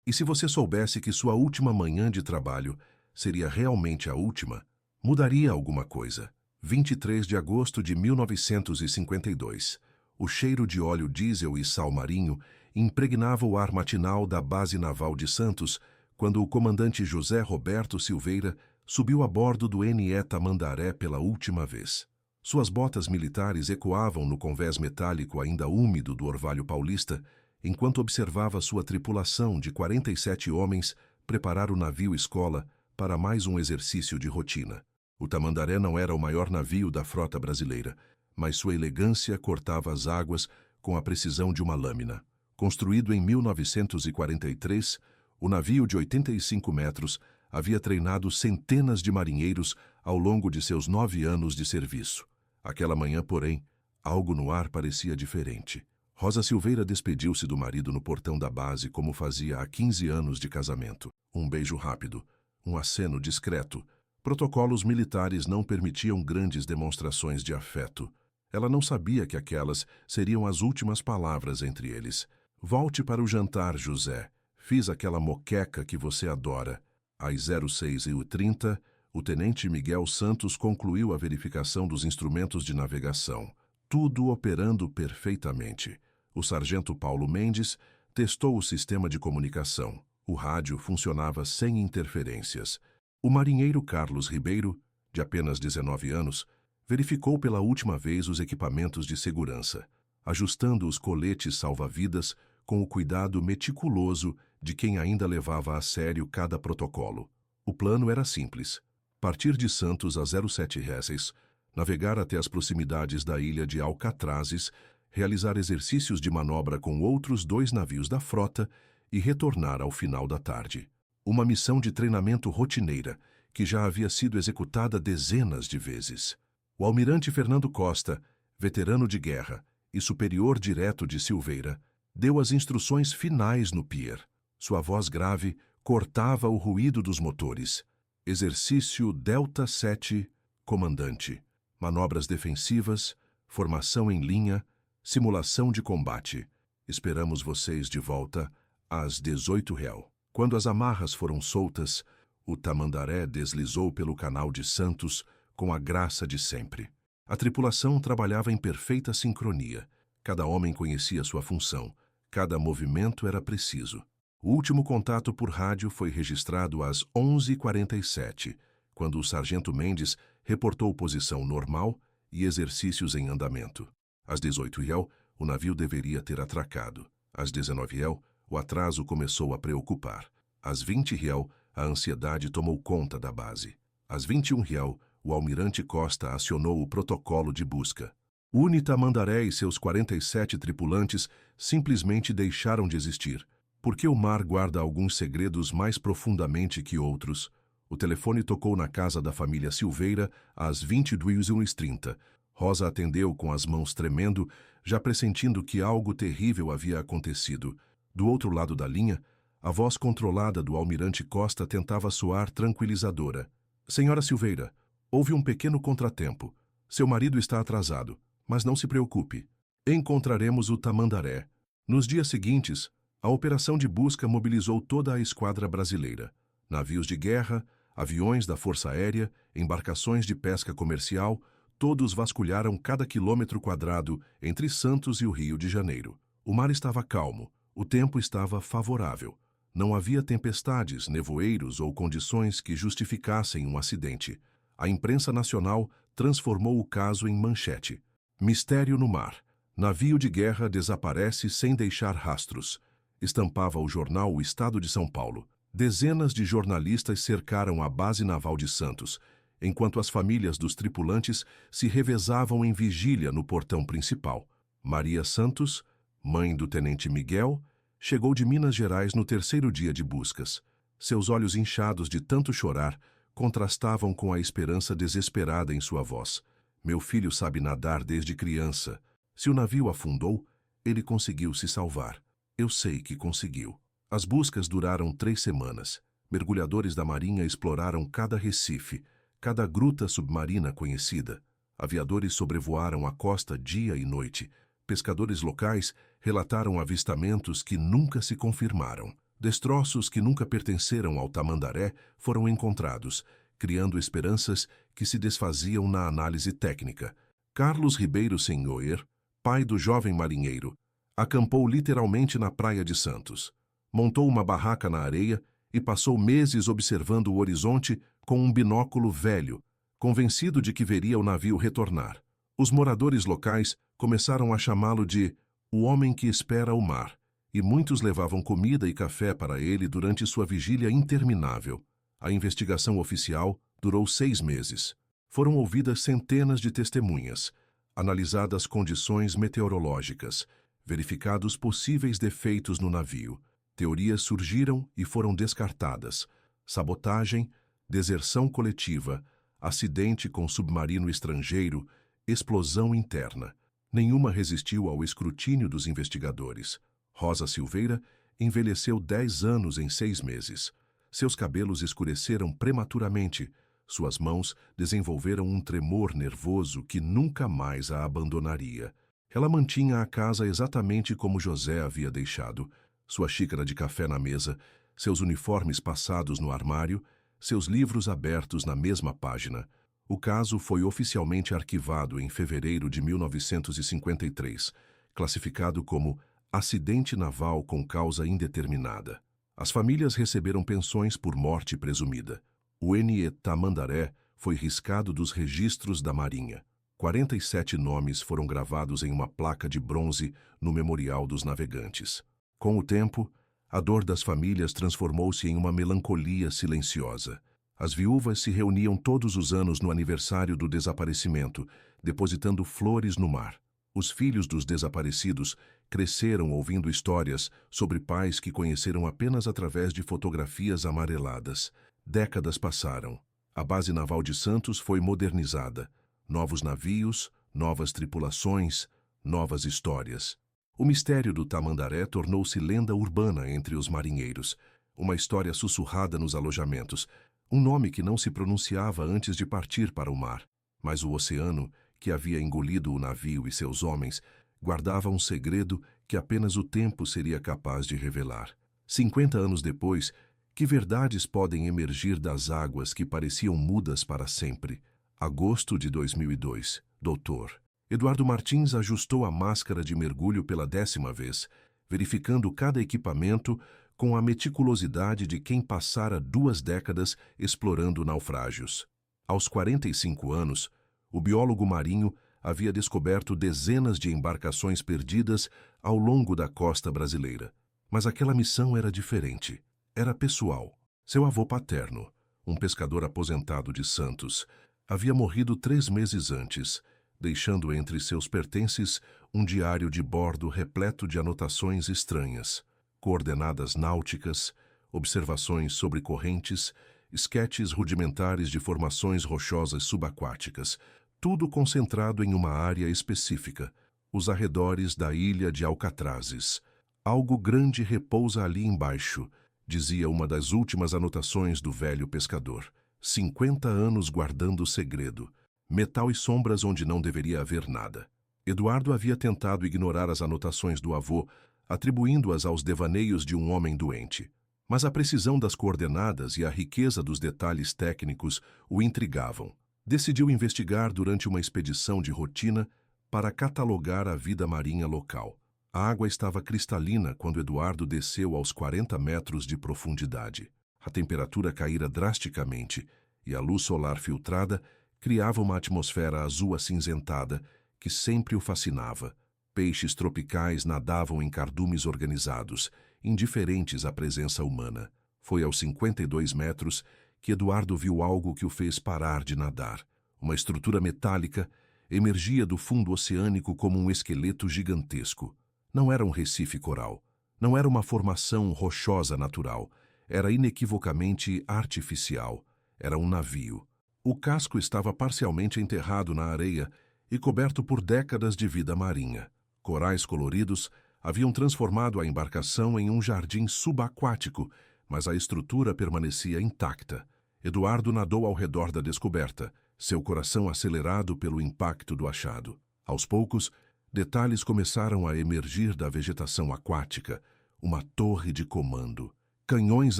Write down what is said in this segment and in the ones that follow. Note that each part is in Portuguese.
E se você soubesse que sua última manhã de trabalho seria realmente a última, mudaria alguma coisa. 23 de agosto de 1952. O cheiro de óleo diesel e sal marinho impregnava o ar matinal da base naval de Santos quando o comandante José Roberto Silveira subiu a bordo do NE Tamandaré pela última vez. Suas botas militares ecoavam no convés metálico ainda úmido do orvalho paulista, enquanto observava sua tripulação de 47 homens preparar o navio-escola para mais um exercício de rotina. O Tamandaré não era o maior navio da frota brasileira, mas sua elegância cortava as águas com a precisão de uma lâmina. Construído em 1943, o navio de 85 metros havia treinado centenas de marinheiros ao longo de seus 9 anos de serviço. Aquela manhã, porém, algo no ar parecia diferente. Rosa Silveira despediu-se do marido no portão da base como fazia há 15 anos de casamento. Um beijo rápido, um aceno discreto. Protocolos militares não permitiam grandes demonstrações de afeto. Ela não sabia que aquelas seriam as últimas palavras entre eles. Volte para o jantar, José. Fiz aquela moqueca que você adora. Às 06h30, o tenente Miguel Santos concluiu a verificação dos instrumentos de navegação. Tudo operando perfeitamente. O sargento Paulo Mendes testou o sistema de comunicação. O rádio funcionava sem interferências. O marinheiro Carlos Ribeiro, de apenas 19 anos, verificou pela última vez os equipamentos de segurança, ajustando os coletes salva-vidas com o cuidado meticuloso de quem ainda levava a sério cada protocolo. O plano era simples: partir de Santos a 07h, navegar até as proximidades da ilha de Alcatrazes, realizar exercícios de manobra com outros 2 navios da frota e retornar ao final da tarde. Uma missão de treinamento rotineira que já havia sido executada dezenas de vezes. O almirante Fernando Costa, veterano de guerra e superior direto de Silveira, deu as instruções finais no pier. Sua voz grave cortava o ruído dos motores. Exercício Delta 7, comandante. Manobras defensivas, formação em linha, simulação de combate. Esperamos vocês de volta às 18h. Quando as amarras foram soltas, o Tamandaré deslizou pelo canal de Santos com a graça de sempre. A tripulação trabalhava em perfeita sincronia. Cada homem conhecia sua função. Cada movimento era preciso. O último contato por rádio foi registrado às 11h47, quando o sargento Mendes reportou posição normal e exercícios em andamento. Às 18h, o navio deveria ter atracado. Às 19h, o atraso começou a preocupar. Às 20h, a ansiedade tomou conta da base. Às 21h, o almirante Costa acionou o protocolo de busca. O Tamandaré e seus 47 tripulantes simplesmente deixaram de existir. Porque o mar guarda alguns segredos mais profundamente que outros. O telefone tocou na casa da família Silveira às 22h30. Rosa atendeu com as mãos tremendo, já pressentindo que algo terrível havia acontecido. Do outro lado da linha, a voz controlada do almirante Costa tentava soar tranquilizadora. Senhora Silveira, houve um pequeno contratempo. Seu marido está atrasado, mas não se preocupe. Encontraremos o Tamandaré. Nos dias seguintes, a operação de busca mobilizou toda a esquadra brasileira. Navios de guerra, aviões da Força Aérea, embarcações de pesca comercial, todos vasculharam cada quilômetro quadrado entre Santos e o Rio de Janeiro. O mar estava calmo, o tempo estava favorável. Não havia tempestades, nevoeiros ou condições que justificassem um acidente. A imprensa nacional transformou o caso em manchete. Mistério no mar. Navio de guerra desaparece sem deixar rastros. Estampava o jornal O Estado de São Paulo. Dezenas de jornalistas cercaram a base naval de Santos, enquanto as famílias dos tripulantes se revezavam em vigília no portão principal. Maria Santos, mãe do tenente Miguel, chegou de Minas Gerais no 3º dia de buscas. Seus olhos inchados de tanto chorar contrastavam com a esperança desesperada em sua voz. Meu filho sabe nadar desde criança. Se o navio afundou, ele conseguiu se salvar. Eu sei que conseguiu. As buscas duraram 3 semanas. Mergulhadores da Marinha exploraram cada recife, cada gruta submarina conhecida. Aviadores sobrevoaram a costa dia e noite. Pescadores locais relataram avistamentos que nunca se confirmaram. Destroços que nunca pertenceram ao Tamandaré foram encontrados, criando esperanças que se desfaziam na análise técnica. Carlos Ribeiro Senhoer, pai do jovem marinheiro, acampou literalmente na praia de Santos. Montou uma barraca na areia e passou meses observando o horizonte com um binóculo velho, convencido de que veria o navio retornar. Os moradores locais começaram a chamá-lo de o homem que espera o mar, e muitos levavam comida e café para ele durante sua vigília interminável. A investigação oficial durou 6 meses. Foram ouvidas centenas de testemunhas, analisadas condições meteorológicas, verificados possíveis defeitos no navio. Teorias surgiram e foram descartadas: sabotagem, deserção coletiva, acidente com submarino estrangeiro, explosão interna. Nenhuma resistiu ao escrutínio dos investigadores. Rosa Silveira envelheceu 10 anos em 6 meses. Seus cabelos escureceram prematuramente. Suas mãos desenvolveram um tremor nervoso que nunca mais a abandonaria. Ela mantinha a casa exatamente como José havia deixado. Sua xícara de café na mesa, seus uniformes passados no armário, seus livros abertos na mesma página. O caso foi oficialmente arquivado em fevereiro de 1953, classificado como acidente naval com causa indeterminada. As famílias receberam pensões por morte presumida. O NE Tamandaré foi riscado dos registros da Marinha. 47 nomes foram gravados em uma placa de bronze no Memorial dos Navegantes. Com o tempo, a dor das famílias transformou-se em uma melancolia silenciosa. As viúvas se reuniam todos os anos no aniversário do desaparecimento, depositando flores no mar. Os filhos dos desaparecidos cresceram ouvindo histórias sobre pais que conheceram apenas através de fotografias amareladas. Décadas passaram. A base naval de Santos foi modernizada. Novos navios, novas tripulações, novas histórias. O mistério do Tamandaré tornou-se lenda urbana entre os marinheiros. Uma história sussurrada nos alojamentos. Um nome que não se pronunciava antes de partir para o mar. Mas o oceano, que havia engolido o navio e seus homens, guardava um segredo que apenas o tempo seria capaz de revelar. 50 anos depois, que verdades podem emergir das águas que pareciam mudas para sempre? Agosto de 2002. Dr. Eduardo Martins ajustou a máscara de mergulho pela 10ª vez, verificando cada equipamento com a meticulosidade de quem passara 2 décadas explorando naufrágios. Aos 45 anos, o biólogo marinho havia descoberto dezenas de embarcações perdidas ao longo da costa brasileira. Mas aquela missão era diferente. Era pessoal. Seu avô paterno, um pescador aposentado de Santos, havia morrido 3 meses antes, deixando entre seus pertences um diário de bordo repleto de anotações estranhas, coordenadas náuticas, observações sobre correntes, esquetes rudimentares de formações rochosas subaquáticas, tudo concentrado em uma área específica, os arredores da ilha de Alcatrazes. Algo grande repousa ali embaixo, dizia uma das últimas anotações do velho pescador. 50 anos guardando o segredo. Metal e sombras onde não deveria haver nada. Eduardo havia tentado ignorar as anotações do avô, atribuindo-as aos devaneios de um homem doente. Mas a precisão das coordenadas e a riqueza dos detalhes técnicos o intrigavam. Decidiu investigar durante uma expedição de rotina para catalogar a vida marinha local. A água estava cristalina quando Eduardo desceu aos 40 metros de profundidade. A temperatura caíra drasticamente e a luz solar filtrada criava uma atmosfera azul acinzentada que sempre o fascinava. Peixes tropicais nadavam em cardumes organizados, indiferentes à presença humana. Foi aos 52 metros que Eduardo viu algo que o fez parar de nadar. Uma estrutura metálica emergia do fundo oceânico como um esqueleto gigantesco. Não era um recife coral. Não era uma formação rochosa natural. Era inequivocamente artificial. Era um navio. O casco estava parcialmente enterrado na areia e coberto por décadas de vida marinha. Corais coloridos haviam transformado a embarcação em um jardim subaquático, mas a estrutura permanecia intacta. Eduardo nadou ao redor da descoberta, seu coração acelerado pelo impacto do achado. Aos poucos, detalhes começaram a emergir da vegetação aquática, uma torre de comando. canhões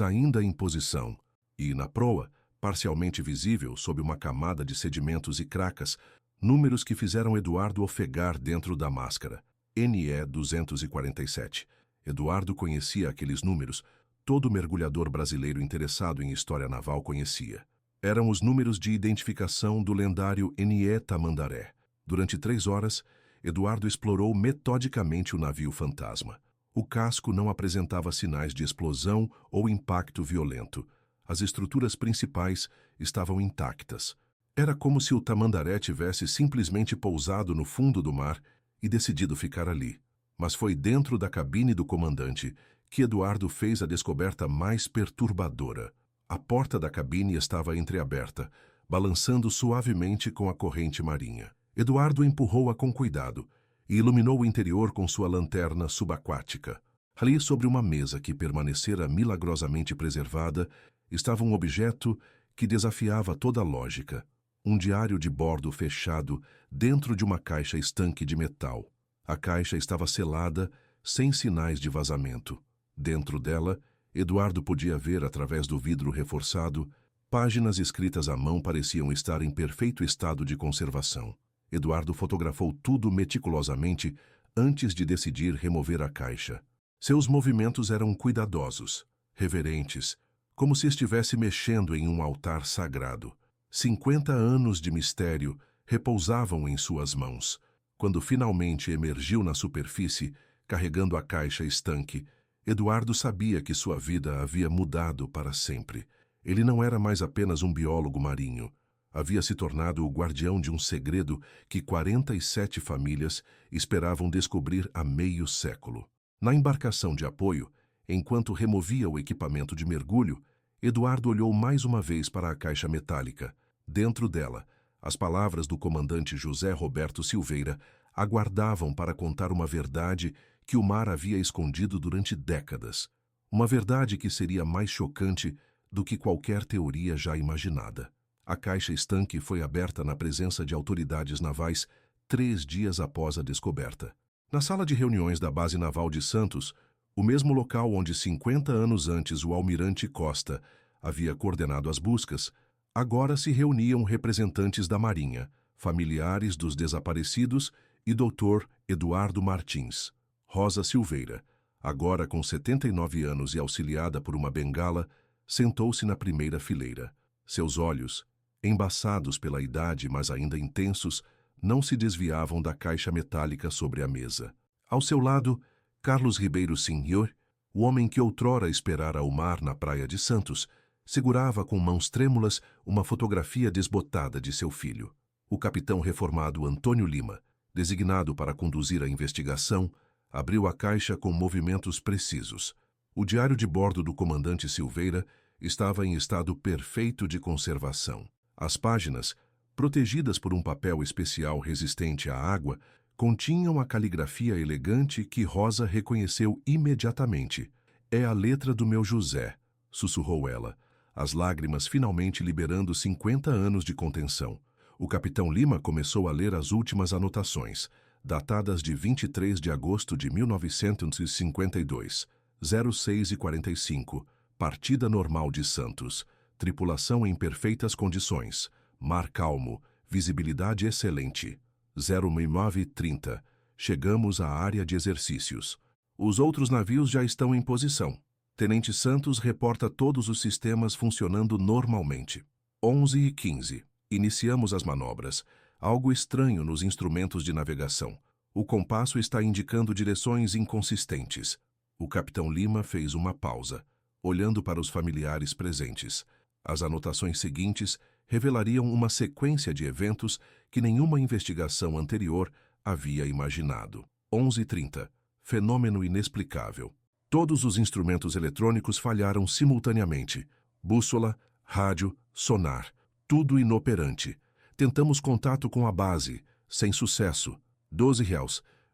ainda em posição, e, na proa, parcialmente visível sob uma camada de sedimentos e cracas, números que fizeram Eduardo ofegar dentro da máscara. NE 247. Eduardo conhecia aqueles números, todo mergulhador brasileiro interessado em história naval conhecia. Eram os números de identificação do lendário NE Tamandaré. Durante 3 horas, Eduardo explorou metodicamente o navio fantasma. O casco não apresentava sinais de explosão ou impacto violento. As estruturas principais estavam intactas. Era como se o Tamandaré tivesse simplesmente pousado no fundo do mar e decidido ficar ali. Mas foi dentro da cabine do comandante que Eduardo fez a descoberta mais perturbadora. A porta da cabine estava entreaberta, balançando suavemente com a corrente marinha. Eduardo empurrou-a com cuidado e iluminou o interior com sua lanterna subaquática. Ali, sobre uma mesa que permanecera milagrosamente preservada, estava um objeto que desafiava toda a lógica. Um diário de bordo fechado dentro de uma caixa estanque de metal. A caixa estava selada, sem sinais de vazamento. Dentro dela, Eduardo podia ver, através do vidro reforçado, páginas escritas à mão pareciam estar em perfeito estado de conservação. Eduardo fotografou tudo meticulosamente antes de decidir remover a caixa. Seus movimentos eram cuidadosos, reverentes, como se estivesse mexendo em um altar sagrado. 50 anos de mistério repousavam em suas mãos. Quando finalmente emergiu na superfície, carregando a caixa estanque, Eduardo sabia que sua vida havia mudado para sempre. Ele não era mais apenas um biólogo marinho. Havia se tornado o guardião de um segredo que 47 famílias esperavam descobrir há meio século. Na embarcação de apoio, enquanto removia o equipamento de mergulho, Eduardo olhou mais uma vez para a caixa metálica. Dentro dela, as palavras do comandante José Roberto Silveira aguardavam para contar uma verdade que o mar havia escondido durante décadas. Uma verdade que seria mais chocante do que qualquer teoria já imaginada. A caixa estanque foi aberta na presença de autoridades navais 3 dias após a descoberta. Na sala de reuniões da Base Naval de Santos, o mesmo local onde 50 anos antes o almirante Costa havia coordenado as buscas, agora se reuniam representantes da Marinha, familiares dos desaparecidos e Dr. Eduardo Martins. Rosa Silveira, agora com 79 anos e auxiliada por uma bengala, sentou-se na primeira fileira. Seus olhos, embaçados pela idade, mas ainda intensos, não se desviavam da caixa metálica sobre a mesa. Ao seu lado, Carlos Ribeiro Senhor, o homem que outrora esperara o mar na praia de Santos, segurava com mãos trêmulas uma fotografia desbotada de seu filho. O capitão reformado Antônio Lima, designado para conduzir a investigação, abriu a caixa com movimentos precisos. O diário de bordo do comandante Silveira estava em estado perfeito de conservação. As páginas, protegidas por um papel especial resistente à água, continham a caligrafia elegante que Rosa reconheceu imediatamente. "É a letra do meu José", sussurrou ela, as lágrimas finalmente liberando 50 anos de contenção. O capitão Lima começou a ler as últimas anotações, datadas de 23 de agosto de 1952, 06h45, partida normal de Santos, tripulação em perfeitas condições, mar calmo, visibilidade excelente, 09h30, chegamos à área de exercícios. Os outros navios já estão em posição. Tenente Santos reporta todos os sistemas funcionando normalmente. 11h15, iniciamos as manobras. Algo estranho nos instrumentos de navegação. O compasso está indicando direções inconsistentes. O capitão Lima fez uma pausa, olhando para os familiares presentes. As anotações seguintes revelariam uma sequência de eventos que nenhuma investigação anterior havia imaginado. 11h30. Fenômeno inexplicável. Todos os instrumentos eletrônicos falharam simultaneamente. Bússola, rádio, sonar. Tudo inoperante. Tentamos contato com a base, sem sucesso. 12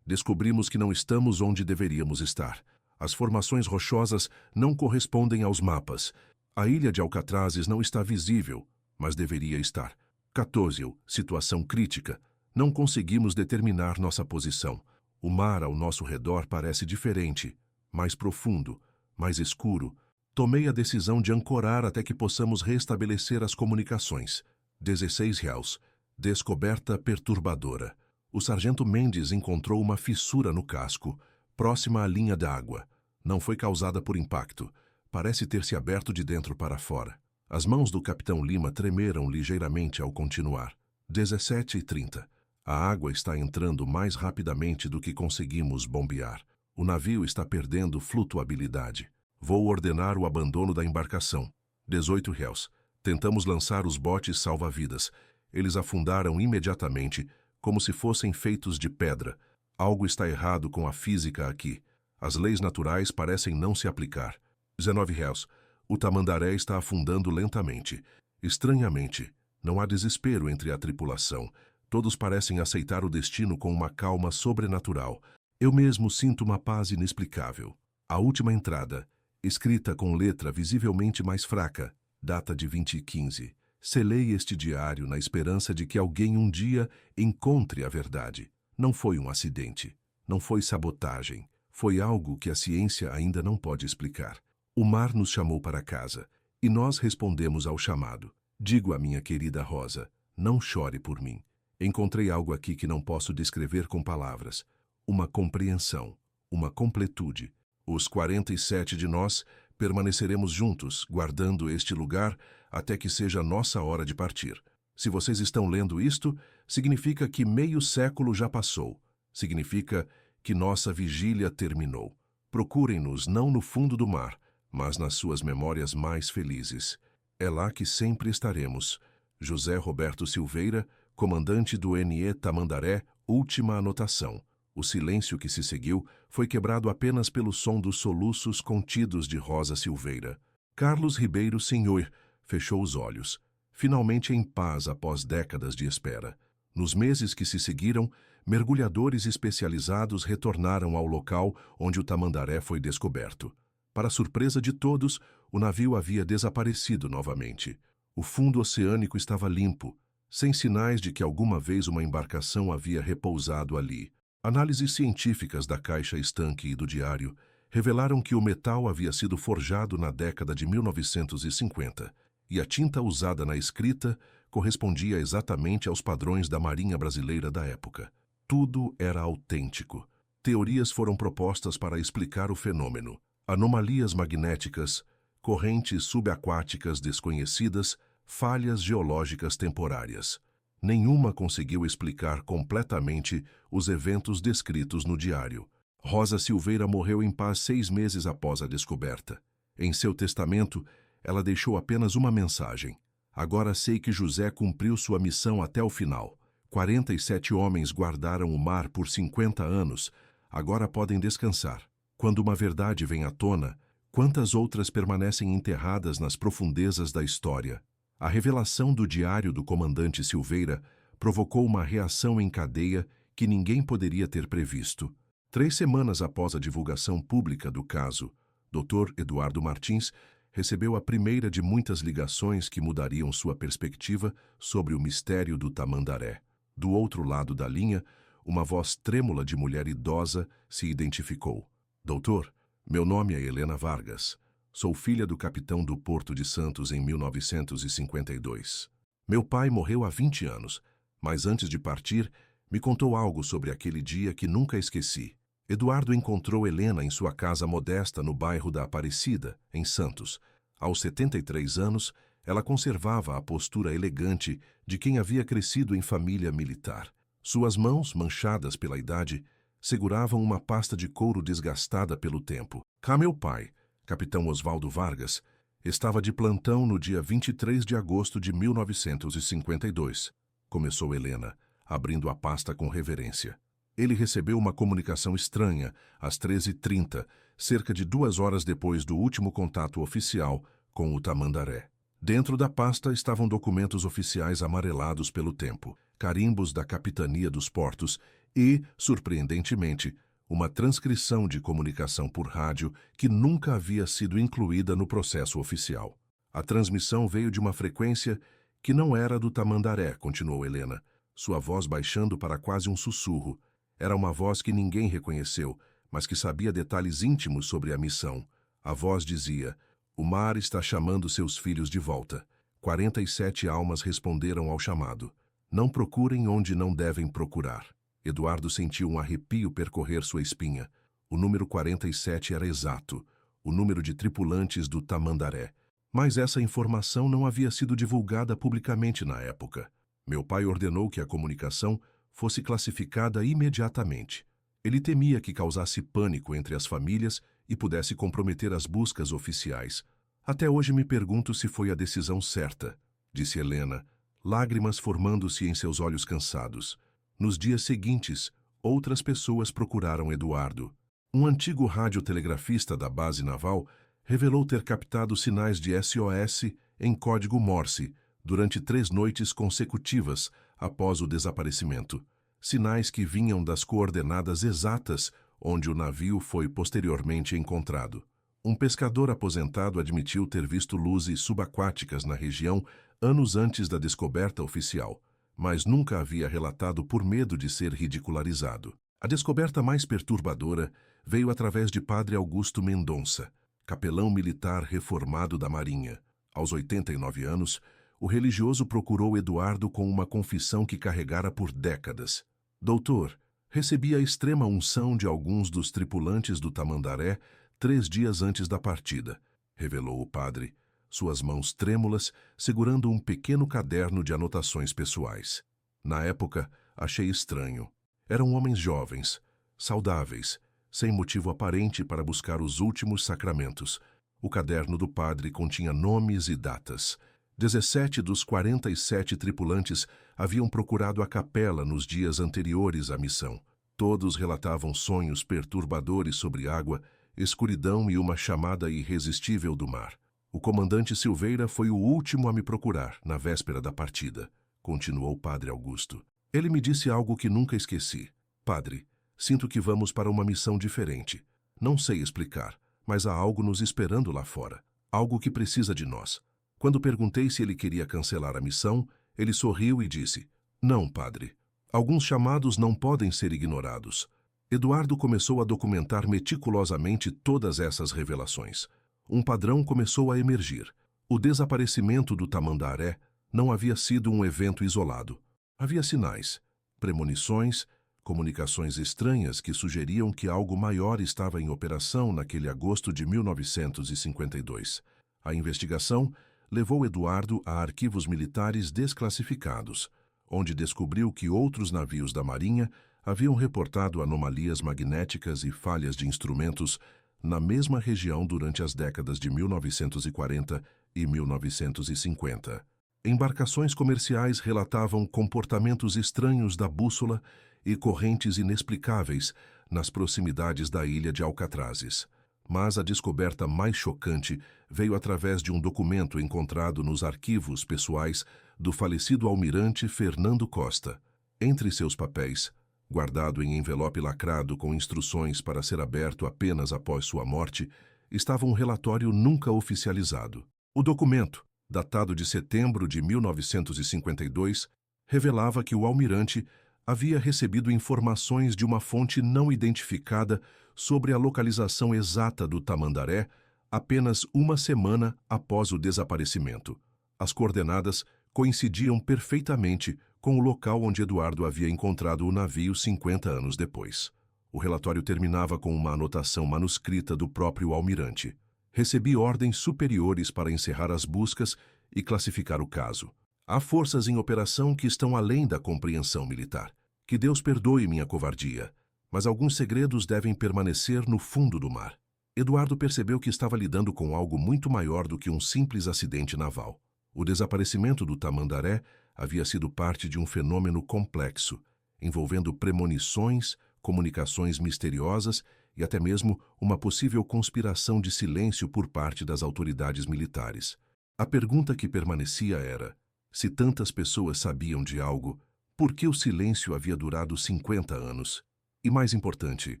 descobrimos que não estamos onde deveríamos estar. As formações rochosas não correspondem aos mapas. A ilha de Alcatrazes não está visível, mas deveria estar. 14 situação crítica. Não conseguimos determinar nossa posição. O mar ao nosso redor parece diferente, mais profundo, mais escuro. Tomei a decisão de ancorar até que possamos restabelecer as comunicações. 16 réus. Descoberta perturbadora. O sargento Mendes encontrou uma fissura no casco, próxima à linha d'água. Não foi causada por impacto. Parece ter se aberto de dentro para fora. As mãos do capitão Lima tremeram ligeiramente ao continuar. 17h30. A água está entrando mais rapidamente do que conseguimos bombear. O navio está perdendo flutuabilidade. Vou ordenar o abandono da embarcação. 18 réus. Tentamos lançar os botes salva-vidas. Eles afundaram imediatamente, como se fossem feitos de pedra. Algo está errado com a física aqui. As leis naturais parecem não se aplicar. 19 réus. O Tamandaré está afundando lentamente. Estranhamente, não há desespero entre a tripulação. Todos parecem aceitar o destino com uma calma sobrenatural. Eu mesmo sinto uma paz inexplicável. A última entrada, escrita com letra visivelmente mais fraca, data de 2015. Selei este diário na esperança de que alguém um dia encontre a verdade. Não foi um acidente. Não foi sabotagem. Foi algo que a ciência ainda não pode explicar. O mar nos chamou para casa, e nós respondemos ao chamado. Digo à minha querida Rosa, não chore por mim. Encontrei algo aqui que não posso descrever com palavras. Uma compreensão, uma completude. Os 47 de nós permaneceremos juntos, guardando este lugar até que seja nossa hora de partir. Se vocês estão lendo isto, significa que meio século já passou. Significa que nossa vigília terminou. Procurem-nos não no fundo do mar, mas nas suas memórias mais felizes. É lá que sempre estaremos. José Roberto Silveira, comandante do NE Tamandaré, última anotação. O silêncio que se seguiu foi quebrado apenas pelo som dos soluços contidos de Rosa Silveira. Carlos Ribeiro Senhor fechou os olhos, finalmente em paz após décadas de espera. Nos meses que se seguiram, mergulhadores especializados retornaram ao local onde o Tamandaré foi descoberto. Para surpresa de todos, o navio havia desaparecido novamente. O fundo oceânico estava limpo, sem sinais de que alguma vez uma embarcação havia repousado ali. Análises científicas da caixa estanque e do diário revelaram que o metal havia sido forjado na década de 1950 e a tinta usada na escrita correspondia exatamente aos padrões da Marinha Brasileira da época. Tudo era autêntico. Teorias foram propostas para explicar o fenômeno. Anomalias magnéticas, correntes subaquáticas desconhecidas, falhas geológicas temporárias. Nenhuma conseguiu explicar completamente os eventos descritos no diário. Rosa Silveira morreu em paz 6 meses após a descoberta. Em seu testamento, ela deixou apenas uma mensagem. Agora sei que José cumpriu sua missão até o final. 47 homens guardaram o mar por 50 anos. Agora podem descansar. Quando uma verdade vem à tona, quantas outras permanecem enterradas nas profundezas da história? A revelação do diário do comandante Silveira provocou uma reação em cadeia que ninguém poderia ter previsto. 3 semanas após a divulgação pública do caso, Dr. Eduardo Martins recebeu a primeira de muitas ligações que mudariam sua perspectiva sobre o mistério do Tamandaré. Do outro lado da linha, uma voz trêmula de mulher idosa se identificou. Doutor, meu nome é Helena Vargas. Sou filha do capitão do Porto de Santos em 1952. Meu pai morreu há 20 anos, mas antes de partir, me contou algo sobre aquele dia que nunca esqueci. Eduardo encontrou Helena em sua casa modesta no bairro da Aparecida, em Santos. Aos 73 anos, ela conservava a postura elegante de quem havia crescido em família militar. Suas mãos, manchadas pela idade, seguravam uma pasta de couro desgastada pelo tempo. Cá meu pai, capitão Osvaldo Vargas, estava de plantão no dia 23 de agosto de 1952. Começou Helena, abrindo a pasta com reverência. Ele recebeu uma comunicação estranha, às 13h30, cerca de 2 horas depois do último contato oficial com o Tamandaré. Dentro da pasta estavam documentos oficiais amarelados pelo tempo, carimbos da Capitania dos Portos e, surpreendentemente, uma transcrição de comunicação por rádio que nunca havia sido incluída no processo oficial. A transmissão veio de uma frequência que não era do Tamandaré, continuou Helena, sua voz baixando para quase um sussurro. Era uma voz que ninguém reconheceu, mas que sabia detalhes íntimos sobre a missão. A voz dizia: O mar está chamando seus filhos de volta. 47 almas responderam ao chamado. Não procurem onde não devem procurar. Eduardo sentiu um arrepio percorrer sua espinha. O número 47 era exato, o número de tripulantes do Tamandaré. Mas essa informação não havia sido divulgada publicamente na época. Meu pai ordenou que a comunicação fosse classificada imediatamente. Ele temia que causasse pânico entre as famílias e pudesse comprometer as buscas oficiais. Até hoje me pergunto se foi a decisão certa, disse Helena, lágrimas formando-se em seus olhos cansados. Nos dias seguintes, outras pessoas procuraram Eduardo. Um antigo radiotelegrafista da base naval revelou ter captado sinais de SOS em código Morse durante 3 noites consecutivas após o desaparecimento. Sinais que vinham das coordenadas exatas onde o navio foi posteriormente encontrado. Um pescador aposentado admitiu ter visto luzes subaquáticas na região anos antes da descoberta oficial, mas nunca havia relatado por medo de ser ridicularizado. A descoberta mais perturbadora veio através de Padre Augusto Mendonça, capelão militar reformado da Marinha. Aos 89 anos, o religioso procurou Eduardo com uma confissão que carregara por décadas. Doutor, recebi a extrema unção de alguns dos tripulantes do Tamandaré 3 dias antes da partida, revelou o padre, suas mãos trêmulas segurando um pequeno caderno de anotações pessoais. Na época, achei estranho. Eram homens jovens, saudáveis, sem motivo aparente para buscar os últimos sacramentos. O caderno do padre continha nomes e datas. 17 dos 47 tripulantes haviam procurado a capela nos dias anteriores à missão. Todos relatavam sonhos perturbadores sobre água, escuridão e uma chamada irresistível do mar. O comandante Silveira foi o último a me procurar, na véspera da partida, continuou o padre Augusto. Ele me disse algo que nunca esqueci. Padre, sinto que vamos para uma missão diferente. Não sei explicar, mas há algo nos esperando lá fora. Algo que precisa de nós. Quando perguntei se ele queria cancelar a missão, ele sorriu e disse: Não, padre. Alguns chamados não podem ser ignorados. Eduardo começou a documentar meticulosamente todas essas revelações. Um padrão começou a emergir. O desaparecimento do Tamandaré não havia sido um evento isolado. Havia sinais, premonições, comunicações estranhas que sugeriam que algo maior estava em operação naquele agosto de 1952. A investigação levou Eduardo a arquivos militares desclassificados, onde descobriu que outros navios da Marinha haviam reportado anomalias magnéticas e falhas de instrumentos na mesma região durante as décadas de 1940 e 1950. Embarcações comerciais relatavam comportamentos estranhos da bússola e correntes inexplicáveis nas proximidades da ilha de Alcatrazes. Mas a descoberta mais chocante veio através de um documento encontrado nos arquivos pessoais do falecido almirante Fernando Costa. Entre seus papéis, guardado em envelope lacrado com instruções para ser aberto apenas após sua morte, estava um relatório nunca oficializado. O documento, datado de setembro de 1952, revelava que o almirante havia recebido informações de uma fonte não identificada sobre a localização exata do Tamandaré apenas uma semana após o desaparecimento. As coordenadas coincidiam perfeitamente com o local onde Eduardo havia encontrado o navio 50 anos depois. O relatório terminava com uma anotação manuscrita do próprio almirante. Recebi ordens superiores para encerrar as buscas e classificar o caso. Há forças em operação que estão além da compreensão militar. Que Deus perdoe minha covardia, mas alguns segredos devem permanecer no fundo do mar. Eduardo percebeu que estava lidando com algo muito maior do que um simples acidente naval. O desaparecimento do Tamandaré havia sido parte de um fenômeno complexo, envolvendo premonições, comunicações misteriosas e até mesmo uma possível conspiração de silêncio por parte das autoridades militares. A pergunta que permanecia era: se tantas pessoas sabiam de algo, por que o silêncio havia durado 50 anos? E mais importante,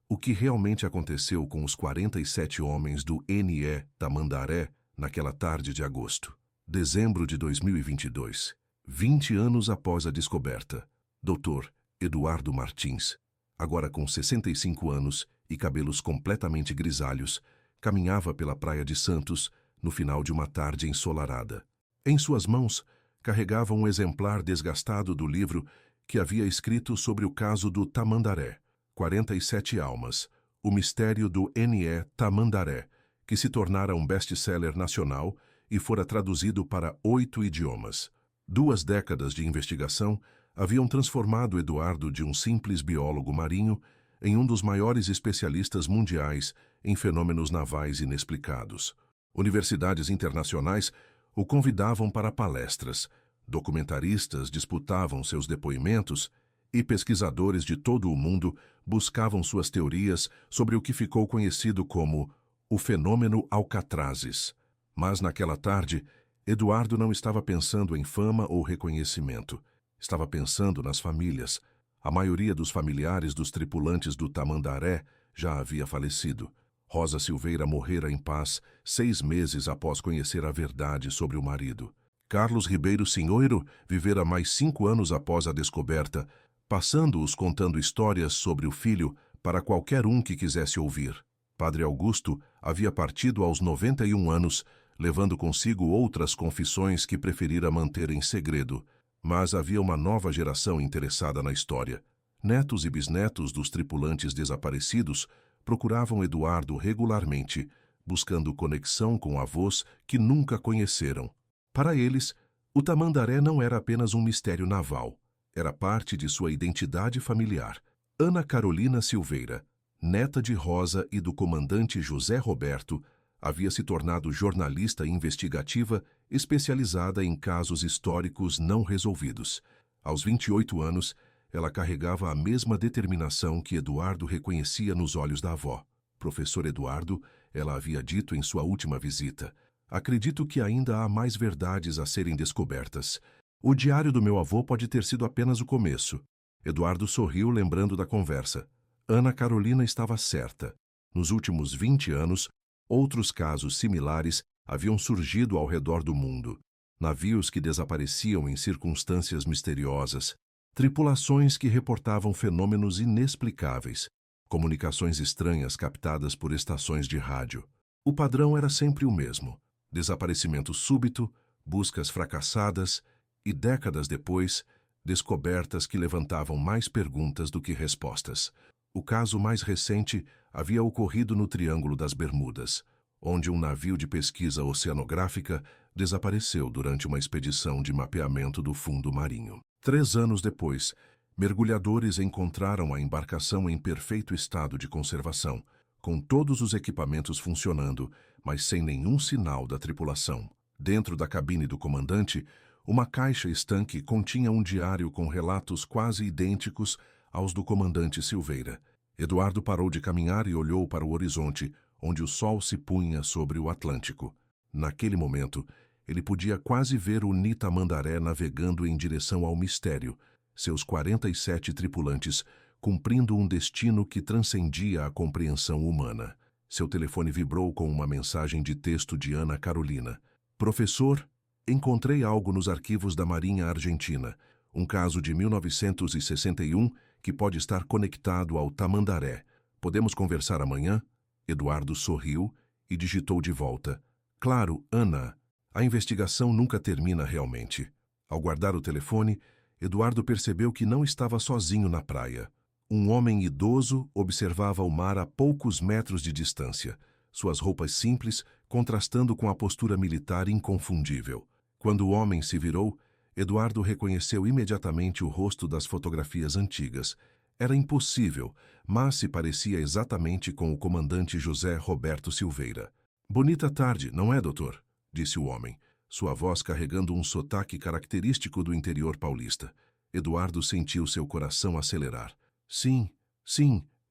o que realmente aconteceu com os 47 homens do NE Tamandaré naquela tarde de agosto? Dezembro de 2022, 20 anos após a descoberta, Dr. Eduardo Martins, agora com 65 anos e cabelos completamente grisalhos, caminhava pela praia de Santos, no final de uma tarde ensolarada. Em suas mãos, carregava um exemplar desgastado do livro que havia escrito sobre o caso do Tamandaré, 47 almas, o mistério do N.E. Tamandaré, que se tornara um best-seller nacional e fora traduzido para 8 idiomas. 2 décadas de investigação haviam transformado Eduardo de um simples biólogo marinho em um dos maiores especialistas mundiais em fenômenos navais inexplicados. Universidades internacionais o convidavam para palestras, documentaristas disputavam seus depoimentos e pesquisadores de todo o mundo buscavam suas teorias sobre o que ficou conhecido como o fenômeno Alcatrazes. Mas naquela tarde, Eduardo não estava pensando em fama ou reconhecimento. Estava pensando nas famílias. A maioria dos familiares dos tripulantes do Tamandaré já havia falecido. Rosa Silveira morrera em paz 6 meses após conhecer a verdade sobre o marido. Carlos Ribeiro Sinhoiro vivera mais 5 anos após a descoberta, passando-os contando histórias sobre o filho para qualquer um que quisesse ouvir. Padre Augusto havia partido aos 91 anos, levando consigo outras confissões que preferira manter em segredo. Mas havia uma nova geração interessada na história. Netos e bisnetos dos tripulantes desaparecidos procuravam Eduardo regularmente, buscando conexão com avós que nunca conheceram. Para eles, o Tamandaré não era apenas um mistério naval, era parte de sua identidade familiar. Ana Carolina Silveira, neta de Rosa e do comandante José Roberto, havia se tornado jornalista investigativa especializada em casos históricos não resolvidos. Aos 28 anos, ela carregava a mesma determinação que Eduardo reconhecia nos olhos da avó. Professor Eduardo, ela havia dito em sua última visita, acredito que ainda há mais verdades a serem descobertas. O diário do meu avô pode ter sido apenas o começo. Eduardo sorriu lembrando da conversa. Ana Carolina estava certa. Nos últimos 20 anos, outros casos similares haviam surgido ao redor do mundo. Navios que desapareciam em circunstâncias misteriosas, tripulações que reportavam fenômenos inexplicáveis, comunicações estranhas captadas por estações de rádio. O padrão era sempre o mesmo: desaparecimento súbito, buscas fracassadas e, décadas depois, descobertas que levantavam mais perguntas do que respostas. O caso mais recente havia ocorrido no Triângulo das Bermudas, onde um navio de pesquisa oceanográfica desapareceu durante uma expedição de mapeamento do fundo marinho. 3 anos depois, mergulhadores encontraram a embarcação em perfeito estado de conservação, com todos os equipamentos funcionando, mas sem nenhum sinal da tripulação. Dentro da cabine do comandante, uma caixa estanque continha um diário com relatos quase idênticos aos do comandante Silveira. Eduardo parou de caminhar e olhou para o horizonte, onde o sol se punha sobre o Atlântico. Naquele momento, ele podia quase ver o Tamandaré navegando em direção ao mistério, seus 47 tripulantes cumprindo um destino que transcendia a compreensão humana. Seu telefone vibrou com uma mensagem de texto de Ana Carolina. Professor, encontrei algo nos arquivos da Marinha Argentina, um caso de 1961 que pode estar conectado ao Tamandaré. Podemos conversar amanhã? Eduardo sorriu e digitou de volta. Claro, Ana. A investigação nunca termina realmente. Ao guardar o telefone, Eduardo percebeu que não estava sozinho na praia. Um homem idoso observava o mar a poucos metros de distância, suas roupas simples contrastando com a postura militar inconfundível. Quando o homem se virou, Eduardo reconheceu imediatamente o rosto das fotografias antigas. Era impossível, mas se parecia exatamente com o comandante José Roberto Silveira. Bonita tarde, não é, doutor? Disse o homem, sua voz carregando um sotaque característico do interior paulista. Eduardo sentiu seu coração acelerar. Sim,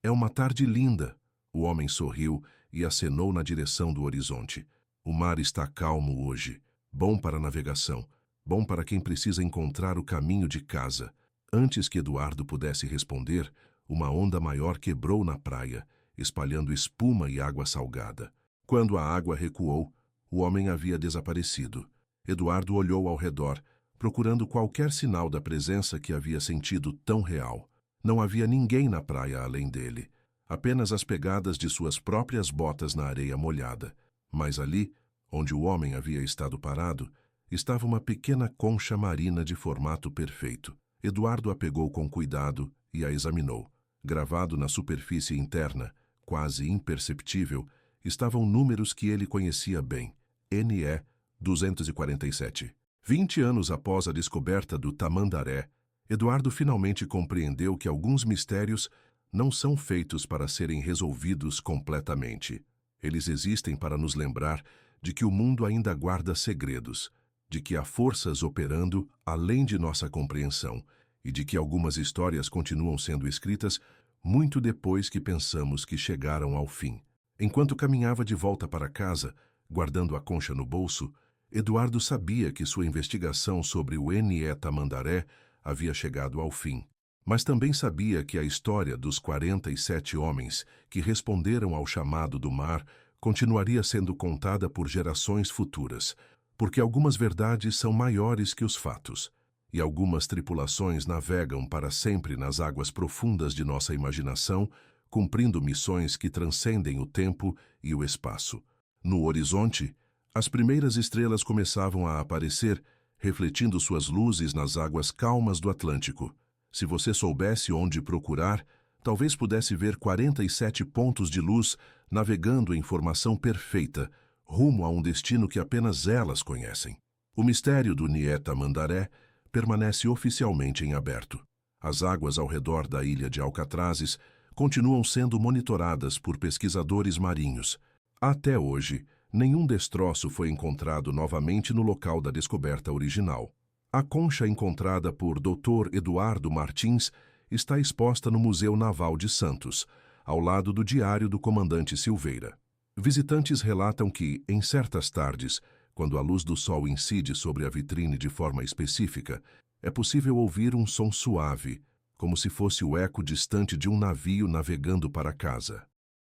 é uma tarde linda. O homem sorriu e acenou na direção do horizonte. O mar está calmo hoje. Bom para a navegação. Bom para quem precisa encontrar o caminho de casa. Antes que Eduardo pudesse responder, uma onda maior quebrou na praia, espalhando espuma e água salgada. Quando a água recuou, o homem havia desaparecido. Eduardo olhou ao redor, procurando qualquer sinal da presença que havia sentido tão real. Não havia ninguém na praia além dele, apenas as pegadas de suas próprias botas na areia molhada. Mas ali, onde o homem havia estado parado, estava uma pequena concha marina de formato perfeito. Eduardo a pegou com cuidado e a examinou. Gravado na superfície interna, quase imperceptível, estavam números que ele conhecia bem. NE 247. 20 anos após a descoberta do tamandaré, Eduardo finalmente compreendeu que alguns mistérios não são feitos para serem resolvidos completamente. Eles existem para nos lembrar de que o mundo ainda guarda segredos, de que há forças operando além de nossa compreensão e de que algumas histórias continuam sendo escritas muito depois que pensamos que chegaram ao fim. Enquanto caminhava de volta para casa, guardando a concha no bolso, Eduardo sabia que sua investigação sobre o NE Tamandaré havia chegado ao fim. Mas também sabia que a história dos 47 homens que responderam ao chamado do mar continuaria sendo contada por gerações futuras, porque algumas verdades são maiores que os fatos, e algumas tripulações navegam para sempre nas águas profundas de nossa imaginação, cumprindo missões que transcendem o tempo e o espaço. No horizonte, as primeiras estrelas começavam a aparecer, refletindo suas luzes nas águas calmas do Atlântico. Se você soubesse onde procurar, talvez pudesse ver 47 pontos de luz navegando em formação perfeita, rumo a um destino que apenas elas conhecem. O mistério do NE Tamandaré permanece oficialmente em aberto. As águas ao redor da ilha de Alcatrazes continuam sendo monitoradas por pesquisadores marinhos. Até hoje, nenhum destroço foi encontrado novamente no local da descoberta original. A concha encontrada por Dr. Eduardo Martins está exposta no Museu Naval de Santos, ao lado do diário do comandante Silveira. Visitantes relatam que, em certas tardes, quando a luz do sol incide sobre a vitrine de forma específica, é possível ouvir um som suave, como se fosse o eco distante de um navio navegando para casa.